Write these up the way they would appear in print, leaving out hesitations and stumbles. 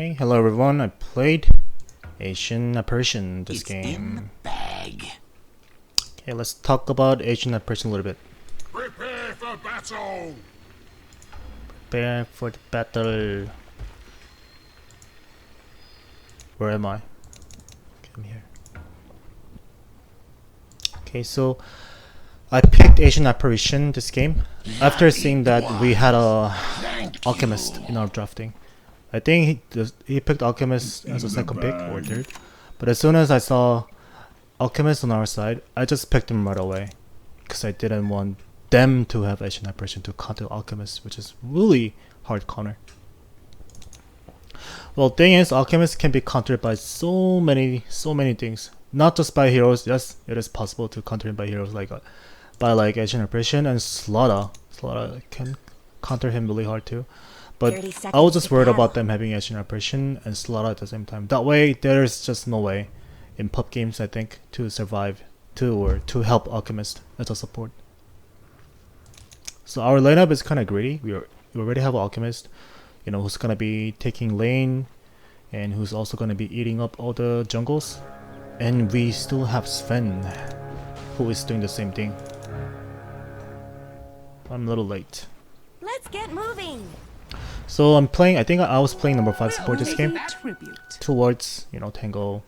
Okay, hello everyone. I played Apparition this game. In the bag. Okay, let's talk about Apparition a little bit. Prepare for battle. Prepare for the battle. Where am I? Okay, I'm here. Okay, so I picked Apparition this game after seeing that we had a alchemist in our drafting. I think he picked alchemist as a second pick or third, but as soon as I saw alchemist on our side, I just picked him right away because I didn't want them to have Apparition to counter alchemist, which is really hard counter. Well, thing is, alchemist can be countered by so many things, not just by heroes. Yes, it is possible to counter him by heroes like Apparition and Slaughter. Slaughter can counter him really hard too. But I was just worried about them having Apparition and Slaughter at the same time. That way, there's just no way in pub games, I think, to survive to help Alchemist as a support. So our lineup is kind of greedy. We already have Alchemist, you know, who's gonna be taking lane, and who's also gonna be eating up all the jungles. And we still have Sven, who is doing the same thing. I'm a little late. Let's get moving. So I'm playing, I think I was playing number 5 support this game. Tribute. Towards, you know, Tango,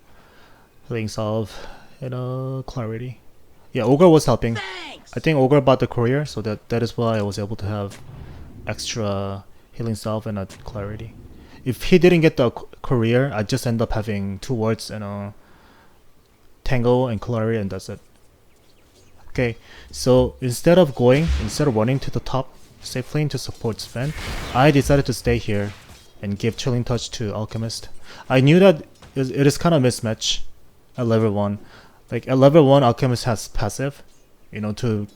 Healing Salve, and Clarity. Yeah, Ogre was helping. Thanks. I think Ogre bought the courier, so that is why I was able to have extra Healing Salve and a Clarity. If he didn't get the courier, I'd just end up having 2 wards and Tango and Clarity, and that's it. Okay, so instead of running to the top safe lane to support Sven, I decided to stay here and give Chilling Touch to Alchemist. I knew that it is kind of mismatch at level 1. Like at level 1, Alchemist has passive, you know, to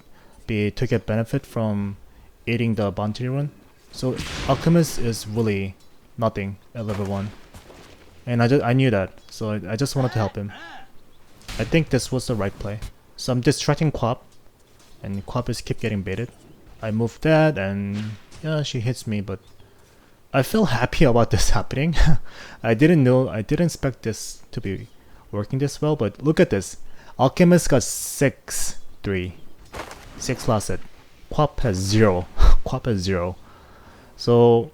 get benefit from eating the bounty rune. So Alchemist is really nothing at level 1, and I knew that, so I just wanted to help him. I think this was the right play. So I'm distracting Quap, and Quap is keep getting baited. I moved that, and yeah, she hits me, but I feel happy about this happening. I didn't expect this to be working this well, but look at this. Alchemist got 6-3. 6 last hit. Quap has 0. Quap has 0. So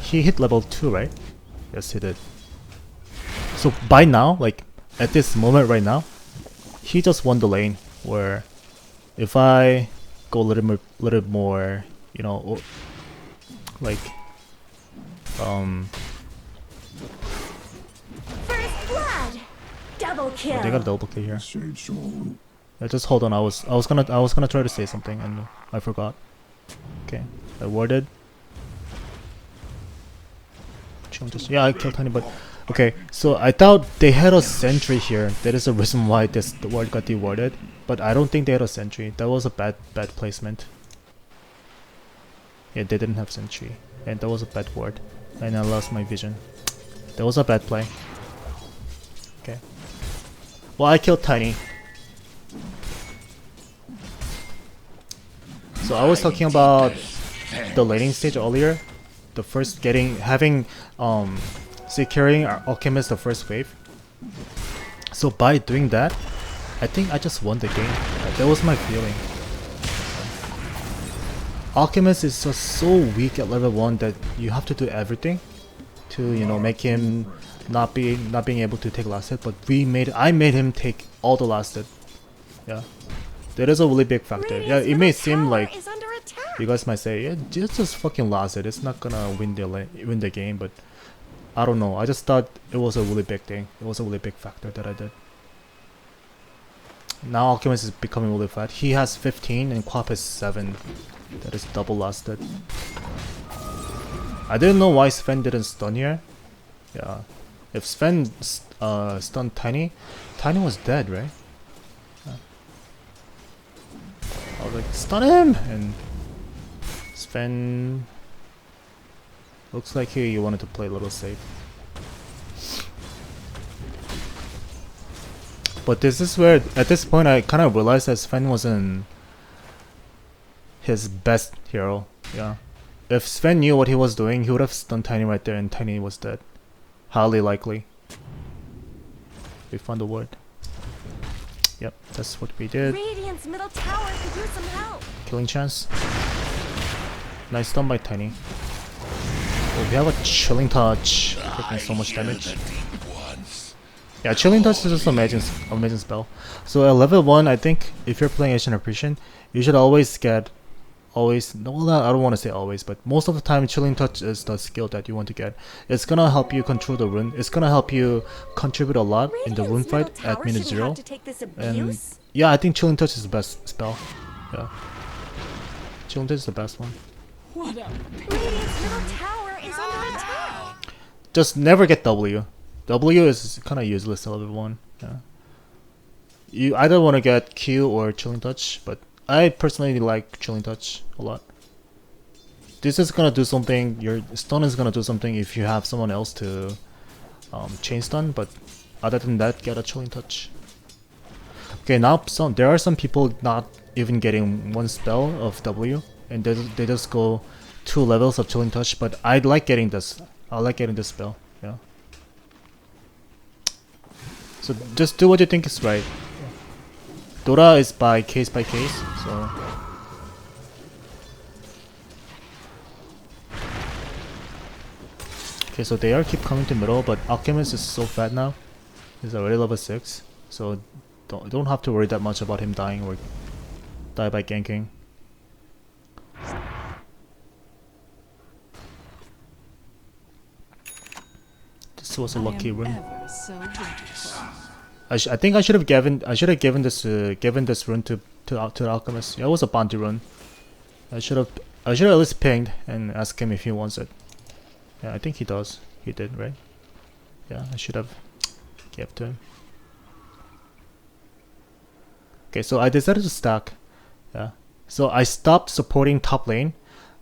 he hit level 2, right? Yes, he did. So by now, like at this moment right now, he just won the lane, where if I go a little more, you know, like First blood. Double kill. they got a double kill here. Yeah, just hold on. I was gonna try to say something and I forgot. Okay, I warded. Yeah, I killed Tiny, but okay. So I thought they had a sentry here. That is the reason why the ward got dewarded. But I don't think they had a sentry. That was a bad placement. Yeah, they didn't have sentry, and that was a bad ward, and I lost my vision. That was a bad play. Okay. Well, I killed Tiny. So I was talking about the laning stage earlier. The first securing our Alchemist the first wave. So by doing that, I think I just won the game. That was my feeling. Alchemist is just so weak at level 1 that you have to do everything to, you know, make him not being able to take last hit. But I made him take all the last hit. Yeah, that is a really big factor. Yeah, it may seem like you guys might say, yeah, just fucking last hit. It's not gonna win the game, but I don't know. I just thought it was a really big thing. It was a really big factor that I did. Now Alchemist is becoming really fat. He has 15 and Quap has 7. That is double lasted. I didn't know why Sven didn't stun here. Yeah, if Sven stunned Tiny was dead, right? Yeah. I was like, stun him! And Sven looks like he wanted to play a little safe. But this is where, at this point, I kind of realized that Sven wasn't his best hero. Yeah, If Sven knew what he was doing, he would have stunned Tiny right there and Tiny was dead. Highly likely. We found the word. Yep, that's what we did. Radiant's middle tower could use some help. Killing chance. Nice stun by Tiny. Oh, we have a Chilling Touch. Taking so much damage. Yeah, Chilling Touch is just an amazing spell. So at level 1, I think if you're playing Asian Apparition, you should always get... no, I don't want to say always, but most of the time Chilling Touch is the skill that you want to get. It's gonna help you control the rune. It's gonna help you contribute a lot in the rune fight at minute 0. And yeah, I think Chilling Touch is the best spell. Yeah. Chilling Touch is the best one. Radiant's middle tower is under attack. Just never get W. W is kind of useless at level 1. Yeah. You either want to get Q or Chilling Touch, but I personally like Chilling Touch a lot. This is gonna do something, your stun is gonna do something if you have someone else to chain stun, but other than that, get a Chilling Touch. Okay, now there are some people not even getting one spell of W, and they just go 2 levels of Chilling Touch, but I like getting this. I like getting this spell, yeah. So just do what you think is right. Dora is by case, so... Okay, so they are keep coming to middle, but Alchemist is so fat now. He's already level 6, so don't have to worry that much about him dying or die by ganking. This was a lucky run. I think I should have given this rune to the Alchemist. Yeah, it was a bounty run. I should have at least pinged and asked him if he wants it. Yeah, I think he does. He did, right? Yeah, I should have gave to him. Okay, so I decided to stack. Yeah, so I stopped supporting top lane.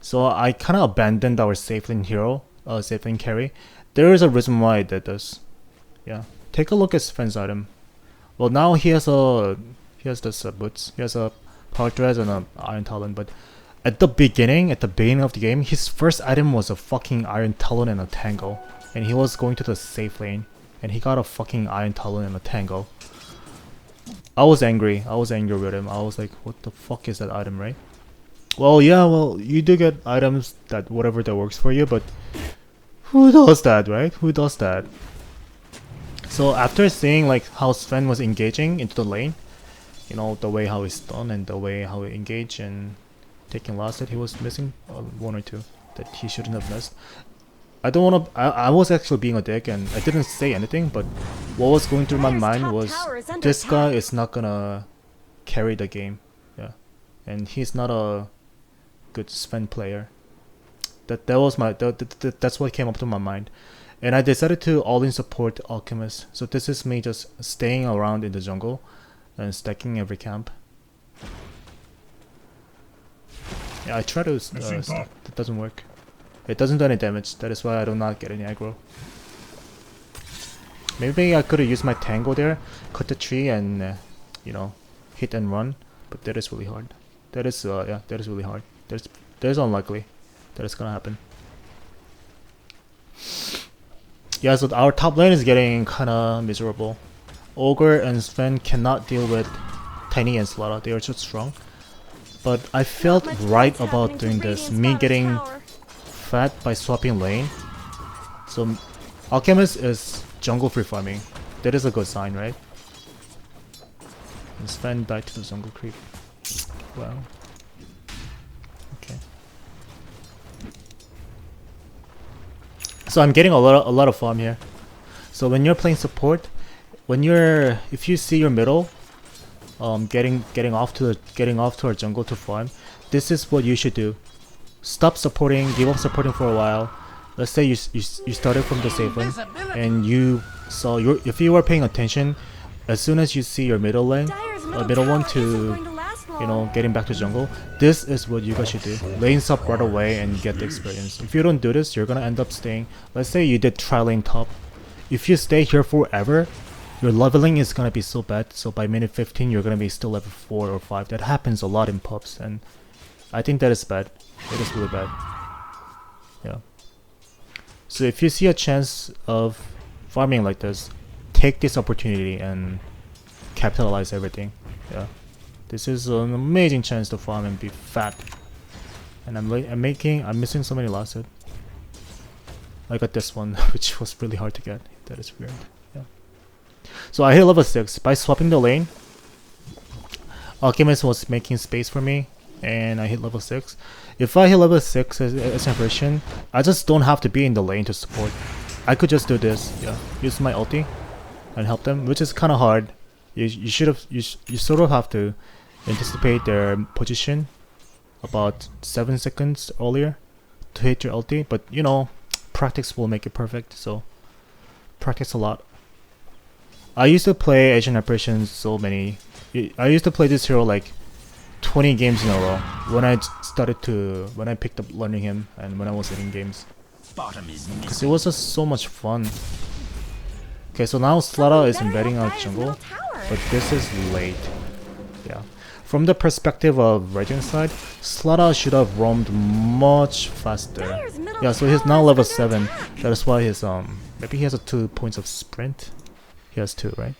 So I kind of abandoned our safe lane hero, safe lane carry. There is a reason why I did this. Yeah. Take a look at Sven's item. Well, now he has this boots. He has a power dress and an iron talon. But at the beginning of the game, his first item was a fucking iron talon and a tango, and he was going to the safe lane, and he got a fucking iron talon and a tango. I was angry. with him. I was like, what the fuck is that item, right? Well, yeah. Well, you do get items that whatever that works for you, but who does that, right? Who does that? So after seeing like how Sven was engaging into the lane, you know, the way how he stunned and the way how he engaged and taking last hit, he was missing 1 or 2 that he shouldn't have missed. I was actually being a dick and I didn't say anything, but what was going through my mind was this guy is not gonna carry the game. Yeah. And he's not a good Sven player. That's what came up to my mind. And I decided to all-in support Alchemist. So this is me just staying around in the jungle and stacking every camp. Yeah, I try to stack. That doesn't work. It doesn't do any damage. That is why I do not get any aggro. Maybe I could have used my tango there, cut the tree and, you know, hit and run. But that is really hard. That is really hard. That is unlikely that it's gonna happen. Yeah, so our top lane is getting kinda miserable. Ogre and Sven cannot deal with Tiny and Slaughter, they are just strong. But I felt right about doing this, me getting fat by swapping lane. So Alchemist is jungle free farming. That is a good sign, right? And Sven died to the jungle creep. Wow. Okay. So I'm getting a lot of farm here. So when you're playing support, if you see your middle, getting off to our jungle to farm, this is what you should do. Stop supporting, give up supporting for a while. Let's say you started from the safe lane, and you saw if you were paying attention, as soon as you see your middle lane, middle one to, you know, getting back to jungle, this is what you guys should do. Lane sub right away and get the experience. If you don't do this, you're gonna end up staying. Let's say you did tri-lane top. If you stay here forever, your leveling is gonna be so bad. So by minute 15, you're gonna be still level 4 or 5. That happens a lot in pubs, and I think that is bad. It is really bad. Yeah. So if you see a chance of farming like this, take this opportunity and capitalize everything. Yeah. This is an amazing chance to farm and be fat. And I'm missing so many last hit. I got this one, which was really hard to get. That is weird. Yeah. So I hit level 6 by swapping the lane. Alchemist was making space for me, and I hit level 6. If I hit level 6 as an Apparition, I just don't have to be in the lane to support. I could just do this, yeah, use my ulti and help them, which is kind of hard. You sort of have to anticipate their position about 7 seconds earlier to hit your ulti, but you know, practice will make it perfect, so practice a lot. I used to play Asian Apparition I used to play this hero like 20 games in a row when I picked up learning him and when I was winning games. Because it was just so much fun. Okay, so now Slaughter is invading our jungle, but this is late. Yeah. From the perspective of Radiant side, Slaughter should have roamed much faster. Yeah, so he's now level 7. That is why his maybe he has 2 points of sprint. He has 2, right?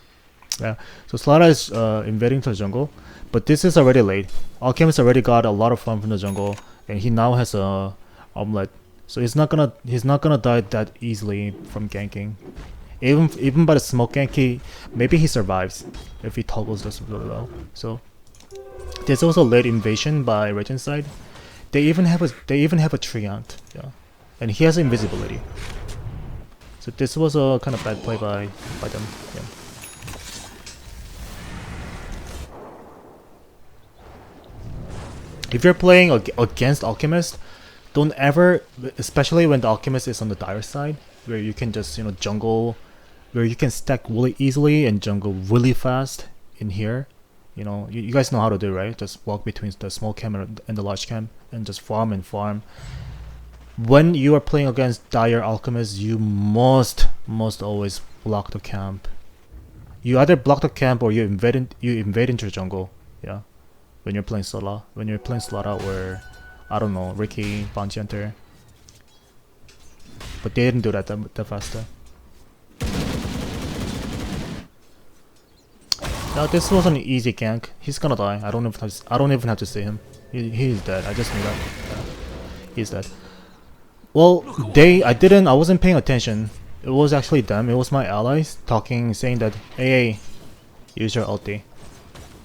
Yeah. So Slaughter is invading to the jungle, but this is already late. Alchemist already got a lot of farm from the jungle, and he now has a omelet. So he's not gonna die that easily from ganking. Even by the smoke gank, maybe he survives if he toggles this really well. So there's also late invasion by Radiant side. They even have a Treant, yeah, and he has invisibility. So this was a kind of bad play by them. Yeah. If you're playing against Alchemist, don't ever, especially when the Alchemist is on the dire side, where you can just jungle, where you can stack really easily and jungle really fast in here. You know, you guys know how to do, right? Just walk between the small camp and the large camp and just farm and farm. When you are playing against dire alchemists, you must always block the camp. You either block the camp or you invade into the jungle. Yeah, when you're playing Sola, or I don't know, Ricky, Bounty Hunter. But they didn't do that faster. Now this was an easy gank. He's gonna die. I don't even have to see him. He's dead. I just knew that. Yeah. He's dead. Well, I wasn't paying attention. It was actually them. It was my allies saying that, hey, use your ulti.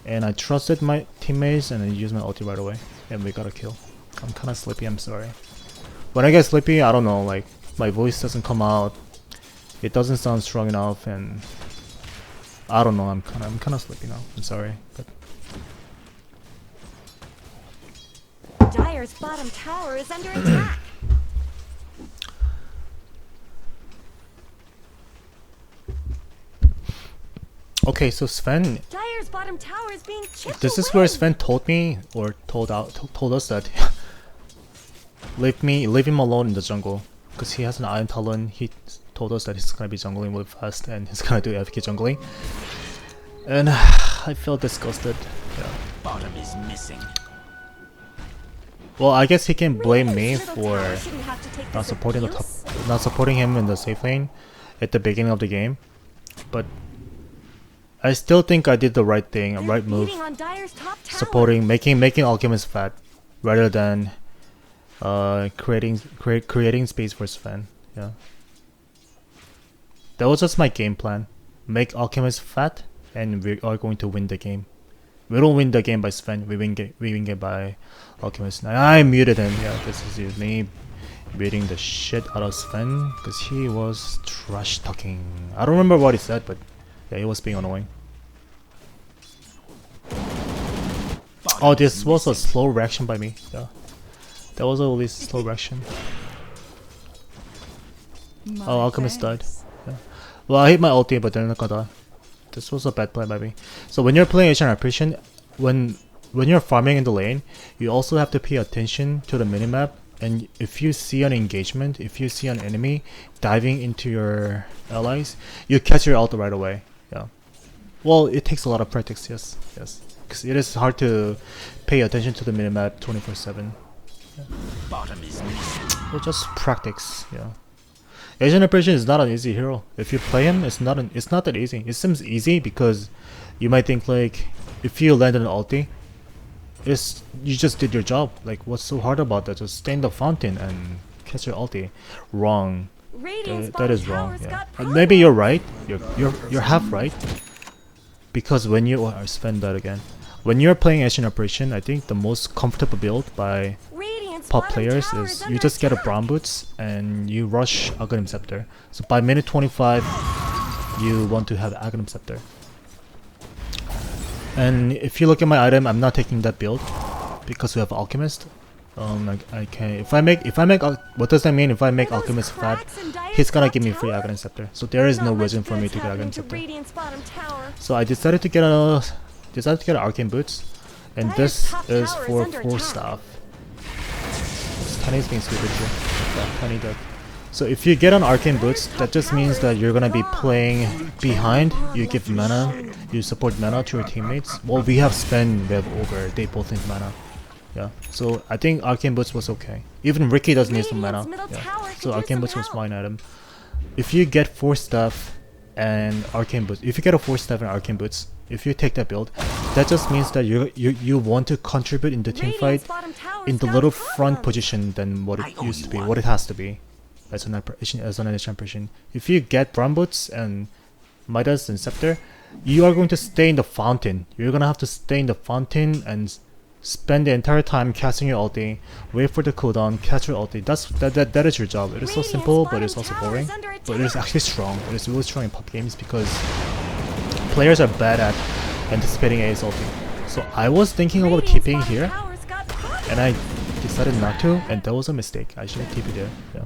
And I trusted my teammates and I used my ulti right away. And we got a kill. I'm kinda sleepy, I'm sorry. When I get sleepy, I don't know, like, my voice doesn't come out. It doesn't sound strong enough, and I don't know, I'm kinda sleepy now. I'm sorry. But Dire's bottom tower is under attack. okay, so Sven, Dire's bottom tower is being chipped this is away. where Sven told me, or told us that leave him alone in the jungle, because he has an Iron Talon. He told us that he's gonna be jungling really fast and he's gonna do AFK jungling, and I felt disgusted. Yeah. Bottom is missing. Well, I guess he can blame me Radiant's middle for tower shouldn't have to take not this abuse. not supporting him in the safe lane at the beginning of the game, but I still think I did the right thing, a They're right move, beating on Dire's top tower. supporting, making Alchemist fat, rather than creating space for Sven. Yeah, that was just my game plan. Make Alchemist fat, and we are going to win the game. We don't win the game by Sven. We win game by Alchemist. And I muted him. Yeah, this is me beating the shit out of Sven because he was trash talking. I don't remember what he said, but yeah, he was being annoying. Oh, this was a slow reaction by me. Yeah, that was a really slow reaction. Oh, Alchemist died. Yeah. Well, I hit my ulti, but they're not gonna die. This was a bad play by me. So when you're playing Apparition, when you're farming in the lane, you also have to pay attention to the minimap. And if you see an engagement, if you see an enemy diving into your allies, you catch your ult right away. Yeah. Well, it takes a lot of practice. Yes. Because it is hard to pay attention to the minimap 24/7. Bottom is missing. Well, just practice. Yeah. Asian Apparition is not an easy hero. If you play him, it's not that easy. It seems easy because you might think like if you land an ulti, you just did your job. Like what's so hard about that? Just stay in the fountain and catch your ulti. Wrong. That is wrong. Yeah. Maybe you're right. You're half right. Because when you spend that again, when you're playing Asian Apparition, I think the most comfortable build by pop players is you just get a brown boots and you rush Aghanim Scepter. So by minute 25, you want to have Aghanim Scepter. And if you look at my item, I'm not taking that build because we have Alchemist. I can if I make what does that mean? If I make Alchemist fat, he's gonna give me free Aghanim Scepter. So there is no reason for me to get Aghanim Scepter. So I decided to get Arcane Boots, and this is for Forcestaff. Tany's being stupid too. Yeah, Tany dead. So if you get on Arcane Boots, that just means that you're gonna be playing behind. You give mana, you support mana to your teammates. Well, we have Sven, we have Ogre, they both need mana. Yeah, so I think Arcane Boots was okay. Even Ricky does need some mana. Yeah. So Arcane Boots was fine item. If you get Forcestaff and Arcane Boots, if you get a Forcestaff and Arcane Boots, if you take that build, that just means that you want to contribute in the team fight in the little front position than what it used to be, what it has to be as an Apparition. If you get Brown Boots and Midas and Scepter, you are going to stay in the fountain. You're gonna have to stay in the fountain and spend the entire time casting your ulti, wait for the cooldown, catch your ulti. That is your job. It is so simple, but it's also boring. But it is actually strong. It is really strong in pop games because players are bad at anticipating A's ulti. So I was thinking about TPing here, and I decided not to, and that was a mistake. I should have TP'd there. Yeah.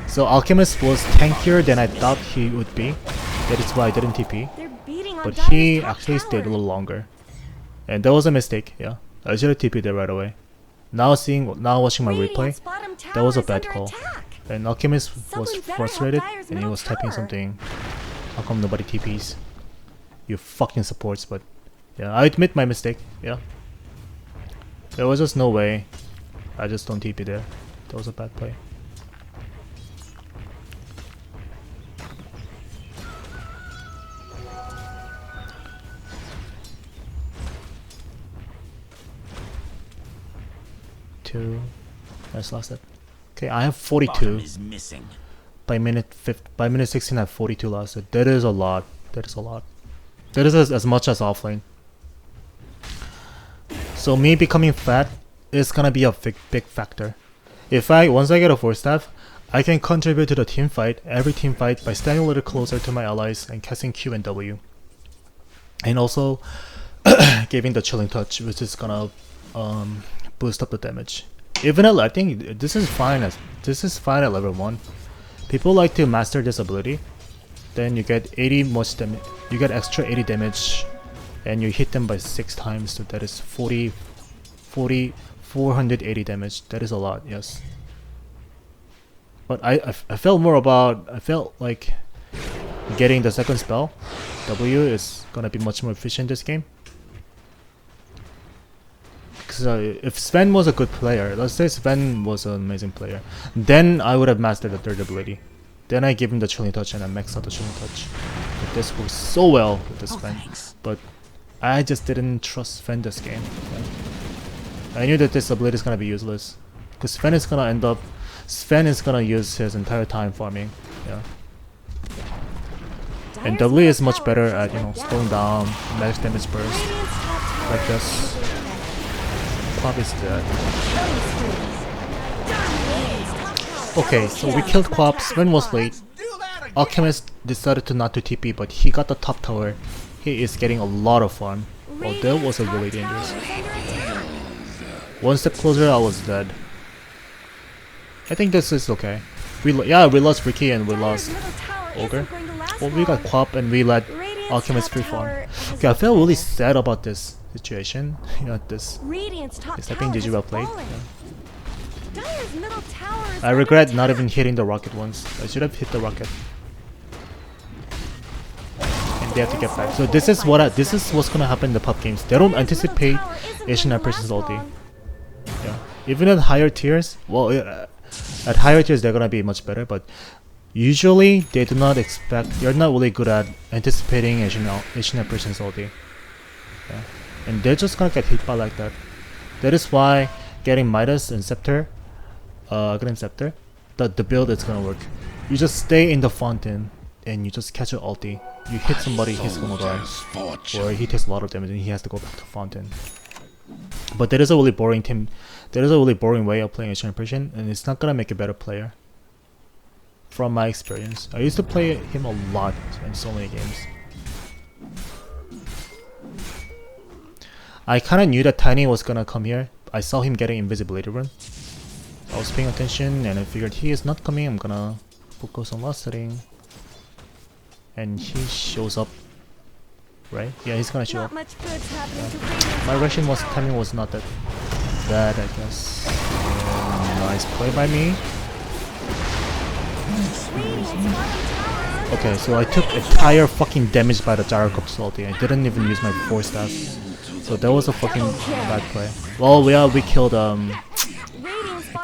So Alchemist was tankier than I thought he would be. That is why I didn't TP. But he actually stayed a little longer. And that was a mistake, yeah. I should have TP'd there right away. Now watching my replay, that was a bad call. And Alchemist was frustrated and he was typing something. How come nobody TPs? You fucking supports, but yeah, I admit my mistake, yeah. There was just no way. I just don't TP there. That was a bad play. Nice last set. Okay, I have 42. By minute 16 I have 42 last set. That is a lot. That is a lot. That is as much as offlane. So me becoming fat is gonna be a big factor. Once I get a Forcestaff, I can contribute to the team fight, every team fight, by standing a little closer to my allies and casting Q and W. And also giving the chilling touch, which is gonna boost up the damage. Even at, I think this is fine at level 1. People like to master this ability. Then you get 80 much damage. You get extra 80 damage, and you hit them by 6 times. So that is 480 damage. That is a lot, yes. But I felt like getting the second spell, W, is gonna be much more efficient this game. If Sven was a good player, let's say Sven was an amazing player, then I would have mastered the third ability. Then I give him the chilling touch and I max out the chilling touch. But this works so well with this Sven. But I just didn't trust Sven this game. Yeah. I knew that this ability is gonna be useless, because Sven is gonna use his entire time farming. Yeah. And W is much better at, you know, slowing down, max damage burst like this. Pop is dead. Okay, so we killed Quap. Sven was late. Alchemist decided to not to TP, but he got the top tower. He is getting a lot of fun. Well, that was a really dangerous. One step closer, I was dead. I think this is okay. We lost Ricky and we lost Ogre. Well, we got Quap and we let Alchemist free farm. Okay, I feel really sad about this situation. You know, this. I think Digi well played. Yeah. I regret not even hitting the rocket once. I should have hit the rocket. And they have to get back. So this is what's gonna happen in the pub games. They don't anticipate Asian Apparition's ulti. Yeah. Even at higher tiers, well, at higher tiers they're gonna be much better, but usually they do not expect. They're not really good at anticipating Asian Apparition's ulti. Yeah. And they're just gonna get hit by like that. That is why getting Midas and Scepter, Grand Scepter, the build is gonna work. You just stay in the fountain and you just catch an ulti. You hit somebody, he's gonna die, or he takes a lot of damage and he has to go back to fountain. But that is a really boring team. That is a really boring way of playing Asian Apparition, and it's not gonna make a better player. From my experience, I used to play him a lot in so many games. I kind of knew that Tiny was gonna come here. I saw him getting invisibility run. I was paying attention and I figured he is not coming. I'm gonna focus on last setting. And he shows up, right? Yeah, he's gonna show up. My Russian timing was not that bad, I guess. Nice play by me. Okay, so I took entire fucking damage by the Gyrocopter ulti. I didn't even use my Forcestaff. So that was a fucking bad play. Well, we killed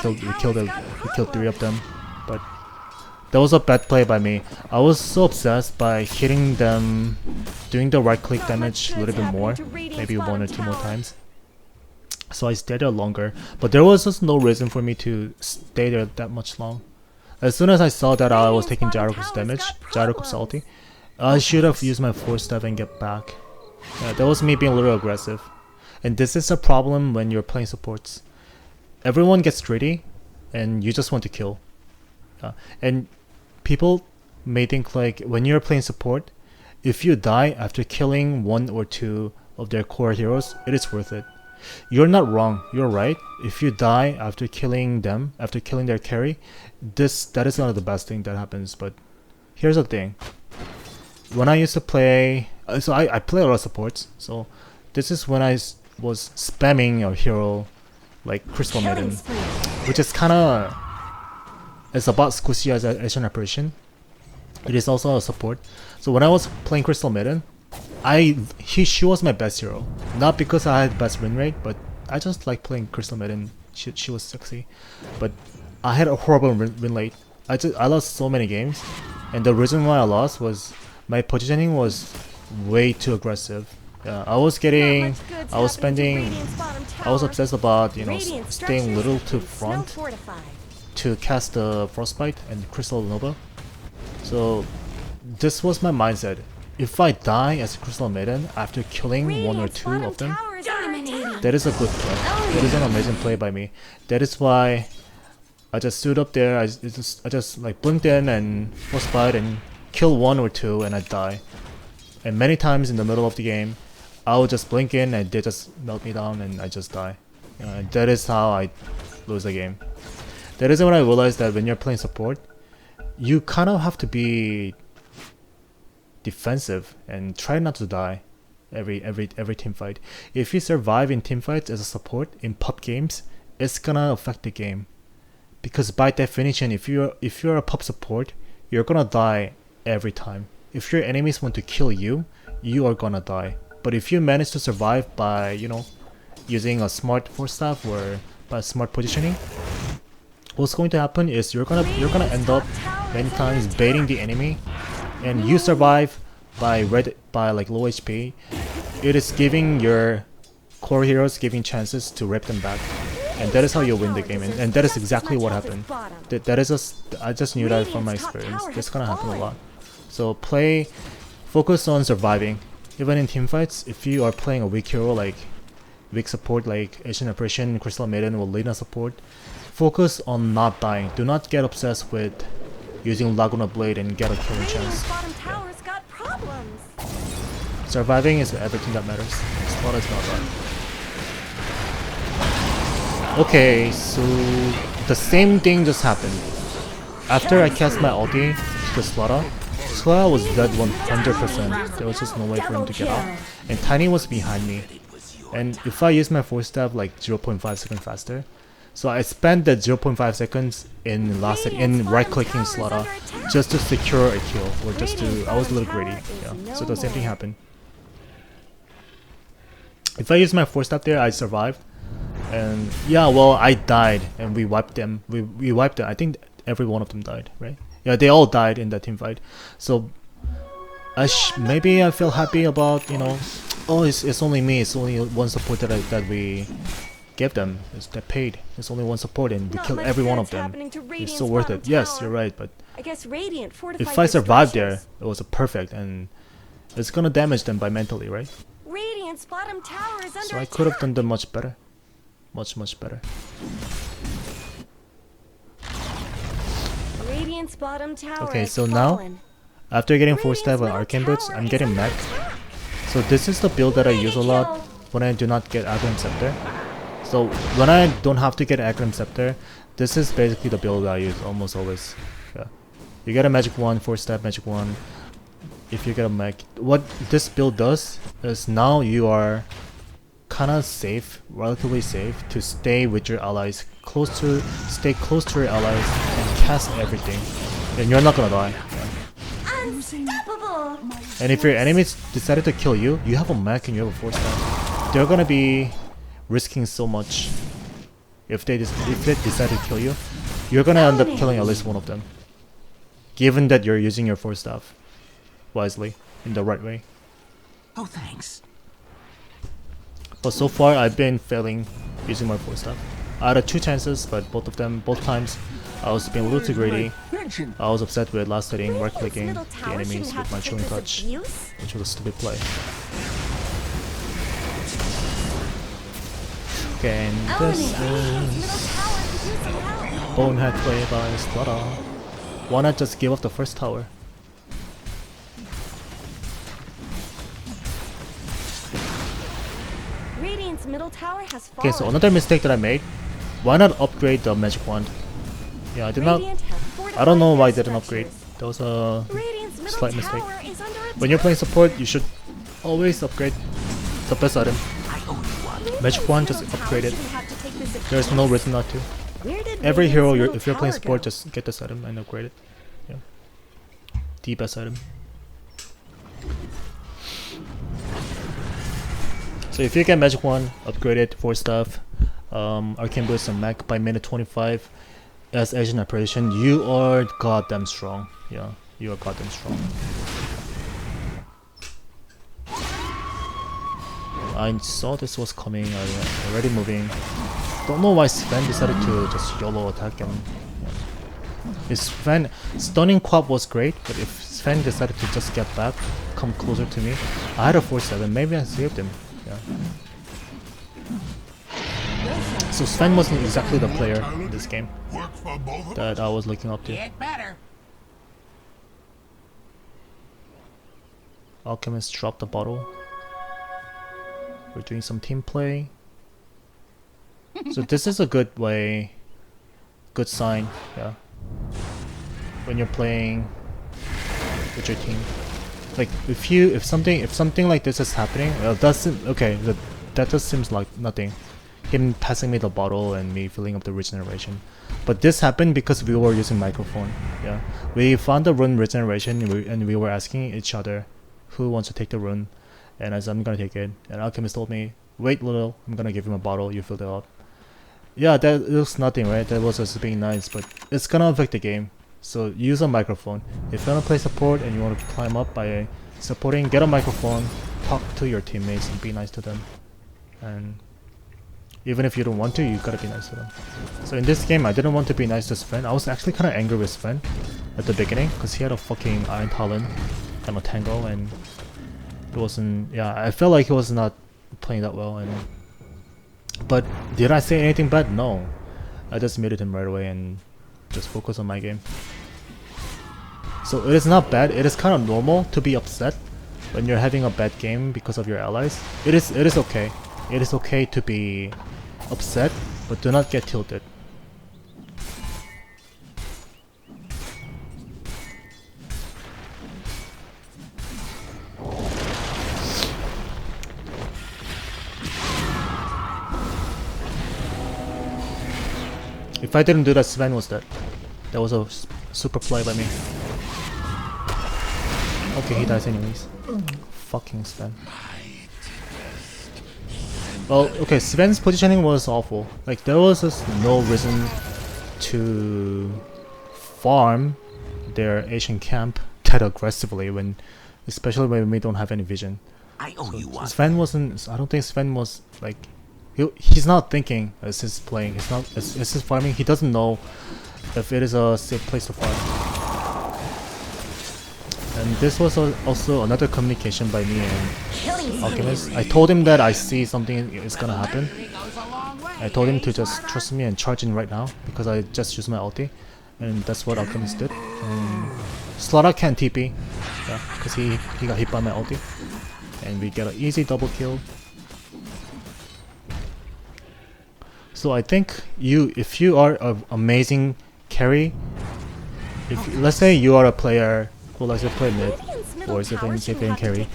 we killed 3 of them, but that was a bad play by me. I was so obsessed by hitting them, doing the right click damage a little bit more, maybe 1 or 2 more times. So I stayed there longer, but there was just no reason for me to stay there that much long. As soon as I saw that I was taking Gyrocopter's damage, Gyrocopter's ulti, I should have used my Forcestaff and get back. That was me being a little aggressive. And this is a problem when you're playing supports. Everyone gets greedy, and you just want to kill. And people may think like, when you're playing support, if you die after killing 1 or 2 of their core heroes, it is worth it. You're not wrong, you're right. If you die after killing them, after killing their carry, that is not the best thing that happens. But here's the thing. When I used to play, so I play a lot of supports, so this is when I was spamming a hero like Crystal Maiden, which is kinda, it's about squishy as an Apparition. It is also a support. So when I was playing Crystal Maiden, she was my best hero. Not because I had best win rate, but I just like playing Crystal Maiden. She was sexy. But I had a horrible win rate. I lost so many games, and the reason why I lost was my positioning was way too aggressive. I was obsessed about, you know, staying a little to front to cast the Frostbite and Crystal Nova. So this was my mindset. If I die as a Crystal Maiden after killing 1 or 2 of them, that is a good play. That is an amazing play by me. That is why I just stood up there, I just like blinked in and Frostbite and kill 1 or 2 and I die. And many times in the middle of the game, I would just blink in and they just melt me down and I just die. That is how I lose the game. That is when I realized that when you're playing support, you kind of have to be defensive and try not to die every team fight. If you survive in team fights as a support in pub games, it's gonna affect the game. Because by definition, if you're a pub support, you're gonna die every time. If your enemies want to kill you, you are gonna die. But if you manage to survive by, you know, using a smart Forcestaff or by smart positioning, what's going to happen is you're gonna end up many times baiting the enemy, and you survive by like low HP. It is giving your core heroes chances to rip them back, and that is how you win the game. And that is exactly what happened. I just knew that from my experience. That's gonna happen a lot. So focus on surviving. Even in team fights, if you are playing a weak hero like weak support like Asian Apparition, Crystal Maiden, or Lina support, focus on not dying. Do not get obsessed with using Laguna Blade and get a killing chance. Yeah. Surviving is everything that matters. Slaughter is not that. Okay, so the same thing just happened. After I cast my ulti to Slaughter was dead 100%. There was just no way for him to get out. And Tiny was behind me. And if I use my Forcestaff like 0.5 seconds faster, so I spent that 0.5 seconds in right clicking Slaughter just to secure a kill, or just to, I was a little greedy. Yeah. So the same thing happened. If I use my Forcestaff there, I survived. And yeah, well, I died and we wiped them. We wiped them. I think every one of them died, right? Yeah, they all died in that team fight. So maybe I feel happy about, you know, oh, it's only me. It's only one support that we gave them. That paid. It's only one support and we killed every one of them. It's so worth it. Yes, you're right, but I guess Radiant if I survived there, it was a perfect, and it's gonna damage them by mentally, right? Radiant's bottom tower is under So I could have done them much better. Much better. Radiant's bottom tower Okay, has so now, fallen. after getting Forcestaff and Arcane Boots, I'm getting mech. So this is the build that I use a lot when I do not get Aggrim Scepter. So when I don't have to get Aggrim Scepter, this is basically the build I use almost always. Yeah. You get a Magic Wand, Forcestaff, Magic Wand. If you get a mech, what this build does is now you are kinda safe, relatively safe, to stay with your allies, stay close to your allies and cast everything. And you're not gonna die. Yeah. Unstoppable. And if your enemies decided to kill you, you have a mech and you have a Forcestaff. They're gonna be risking so much. If they decide to kill you, you're gonna end up killing at least one of them. Given that you're using your Forcestaff wisely, in the right way. Oh, thanks. But so far, I've been failing using my Forcestaff. I had 2 chances, but both times, I was being a little too greedy. I was upset with last hitting, right-clicking the enemies with my Chilling Touch, which was a stupid play. Okay, and this is bonehead play by Slaughter. Why not just give up the first tower? Radiant's middle tower has fallen. Okay, so another mistake that I made. Why not upgrade the Magic Wand? Yeah, I did not. I don't know why I didn't upgrade. That was a slight mistake. When you're playing support, you should always upgrade the best item. Magic Wand, just upgrade it. There's no reason not to. Every hero, if you're playing support, just get this item and upgrade it. Yeah, the best item. So if you get Magic Wand, upgrade it, Forcestaff, Arcane Boost and mech by minute 25 as Asian Apparition, you are goddamn strong. Yeah, you are goddamn strong. I saw this was coming, I already moving. Don't know why Sven decided to just YOLO attack him. If Sven, stunning Quap was great, but if Sven decided to just get back, come closer to me, I had a 4-7, maybe I saved him. Yeah. So Sven wasn't exactly the player in this game that I was looking up to. Alchemist dropped the bottle. We're doing some team play. So this is a good way, good sign, yeah. When you're playing with your team. Like if something like this is happening, that just seems like nothing. Him passing me the bottle and me filling up the regeneration. But this happened because we were using microphone. Yeah, we found the rune regeneration and we were asking each other who wants to take the rune, and I said I'm gonna take it. And Alchemist told me, wait little, I'm gonna give him a bottle. You fill it up. Yeah, that looks nothing, right? That was just being nice, but it's gonna affect the game. So use a microphone. If you wanna play support and you wanna climb up by supporting, get a microphone, talk to your teammates and be nice to them. And even if you don't want to, you gotta be nice to them. So in this game, I didn't want to be nice to Sven. I was actually kind of angry with Sven at the beginning because he had a fucking Iron Talon and a Tango, and it wasn't. Yeah, I felt like he was not playing that well. But did I say anything bad? No. I just muted him right away and just focus on my game. So it is not bad. It is kind of normal to be upset when you're having a bad game because of your allies. It is okay. It is okay to be upset, but do not get tilted. If I didn't do that, Sven was dead. That was a super play by me. Okay, he dies anyways. Fucking Sven. Well, okay, Sven's positioning was awful. Like, there was just no reason to farm their Asian camp that aggressively when, especially when we don't have any vision. I owe you one. Sven wasn't. I don't think Sven was like. He's not thinking as he's playing. He's not as he's farming. He doesn't know if it is a safe place to farm. And this was also another communication by me and Alchemist. I told him that I see something is gonna happen. I told him to just trust me and charge in right now because I just used my ulti, and that's what Alchemist did. Slaughter can't TP, yeah, because he got hit by my ulti, and we get an easy double kill. So I think if you are an amazing carry, let's say you are a player who likes to play mid or Zipping carry,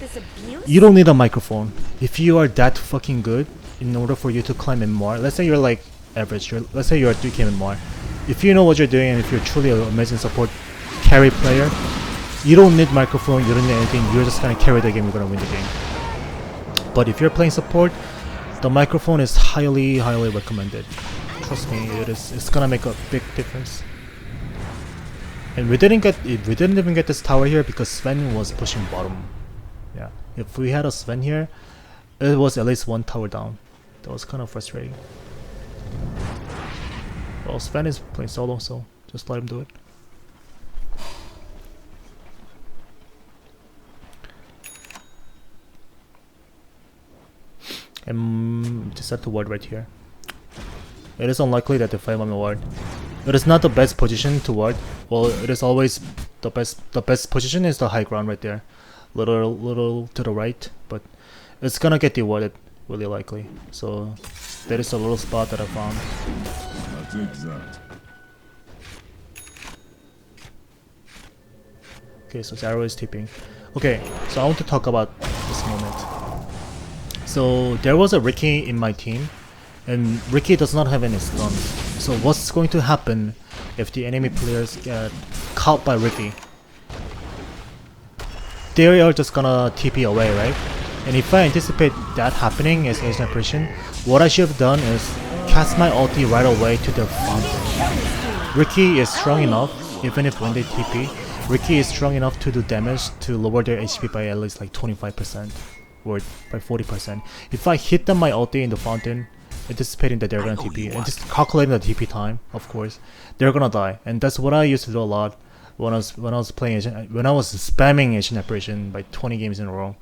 you don't need a microphone. If you are that fucking good, in order for you to climb in more, let's say you're like average, let's say you're a 3k in more. If you know what you're doing and if you're truly an amazing support carry player, you don't need microphone, you don't need anything, you're just gonna carry the game, you're gonna win the game. But if you're playing support, the microphone is highly recommended. Trust me, it's gonna make a big difference. And we didn't even get this tower here because Sven was pushing bottom. Yeah, if we had a Sven here, it was at least one tower down. That was kind of frustrating. Well, Sven is playing solo, so just let him do it. Just set the ward right here. It is unlikely that they fight on the ward. It is not the best position to ward. Well, it is always the best. The best position is the high ground right there, little to the right. But it's gonna get dewarded really likely. So there is a little spot that I found. I'll take that. Okay, so Zaro is tipping. Okay, so I want to talk about this moment. So there was a Ricky in my team, and Ricky does not have any stuns. So what's going to happen if the enemy players get caught by Ricky? They are just gonna TP away, right? And if I anticipate that happening as Asian Apparition, what I should have done is cast my ulti right away to their fountain. Ricky is strong enough, even if when they TP, Ricky is strong enough to do damage to lower their HP by at least like 25%. Or by 40%. If I hit them my ulti in the fountain, anticipating that they're gonna TP, and just calculating the TP time, of course, they're gonna die. And that's what I used to do a lot when I was playing Asian, when I was spamming Asian Apparition by 20 games in a row.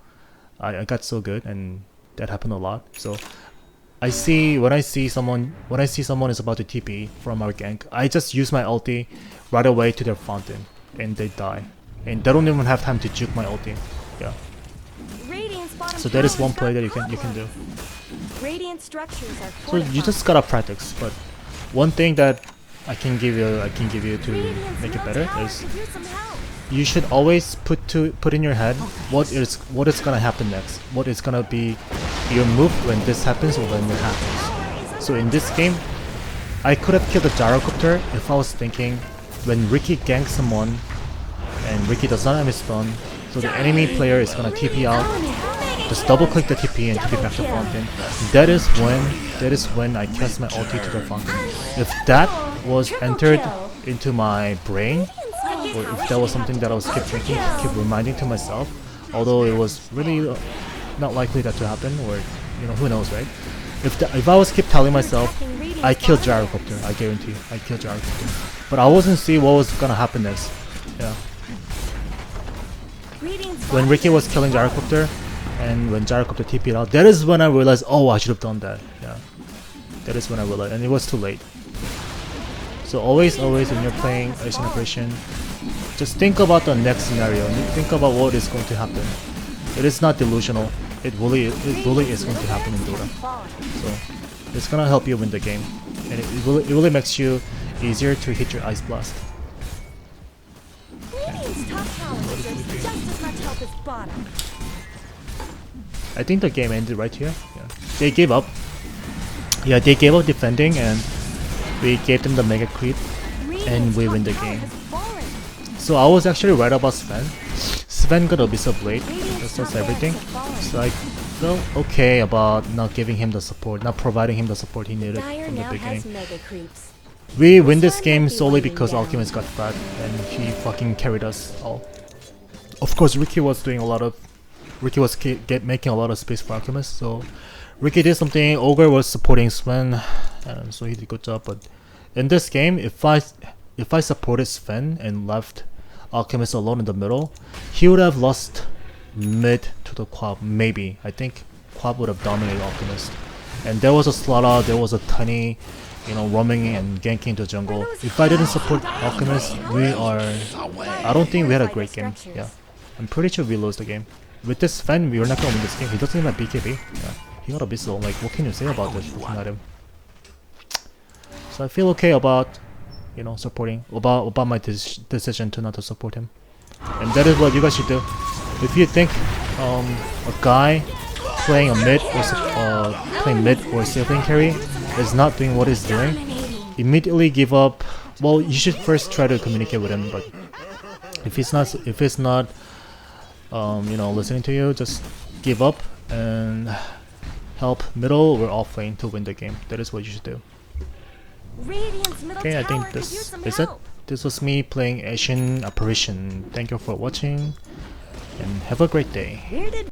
I got so good, and that happened a lot. So when I see someone is about to TP from our gank, I just use my ulti right away to their fountain, and they die, and they don't even have time to juke my ulti. Yeah. So that is one play that you can do. Radiant structures are So you just gotta practice. But one thing that I can give you to make it better is you should always put in your head what is gonna happen next. What is gonna be your move when this happens or when it happens. So in this game, I could have killed the gyrocopter if I was thinking when Ricky ganks someone and Ricky does not have his stun, so the enemy player is gonna TP out. Just double click the TP and TP back to fountain. That is when I cast my ulti to the fountain. If that was entered into my brain, or if that was something that I was keep reminding to myself, although it was really not likely that to happen, or who knows, right? If I was keep telling myself, I killed gyrocopter, I guarantee, I killed gyrocopter. But I wasn't see what was gonna happen next. Yeah. When Ricky was killing gyrocopter, and when gyrocopter TP'd out, that is when I realized, oh, I should have done that. Yeah, that is when I realized, and it was too late. So always when you're playing Asian Apparition, just think about the next scenario. Think about what is going to happen. It is not delusional. It really is going to happen in Dota. So it's gonna help you win the game, and it really makes you easier to hit your Ice Blast. I think the game ended right here. Yeah. They gave up. Yeah, they gave up defending, and we gave them the mega creep, and we win the game. So I was actually right about Sven. Sven got Abyssal Blade. That's everything. So I felt okay about not giving him the support, not providing him the support he needed Dire from the now has beginning. mega creeps. We win this Sun game might be solely winding because down. Alchemist got fat and he fucking carried us all. Of course, Ricky was making a lot of space for Alchemist, so Ricky did something. Ogre was supporting Sven, and so he did a good job. But in this game, if I supported Sven and left Alchemist alone in the middle, he would have lost mid to the Quab. Maybe I think Quab would have dominated Alchemist, and there was a slaughter. There was a tiny, roaming and ganking the jungle. If I didn't support Alchemist, I don't think we had a great game. Yeah, I'm pretty sure we lost the game. With this Sven, we were not gonna win this game. He doesn't even have BKB. Yeah, he got a missile. Like, what can you say about this? Looking at him. So I feel okay about, supporting about my decision to not to support him, and that is what you guys should do. If you think a guy playing mid or sibling carry is not doing what he's doing, immediately give up. Well, you should first try to communicate with him, but if he's not listening to you, just give up and help middle or off lane to win the game. That is what you should do. Radiant's middle Okay, I tower think could this use some is it. help. This was me playing Apparition. Thank you for watching, and have a great day. Where did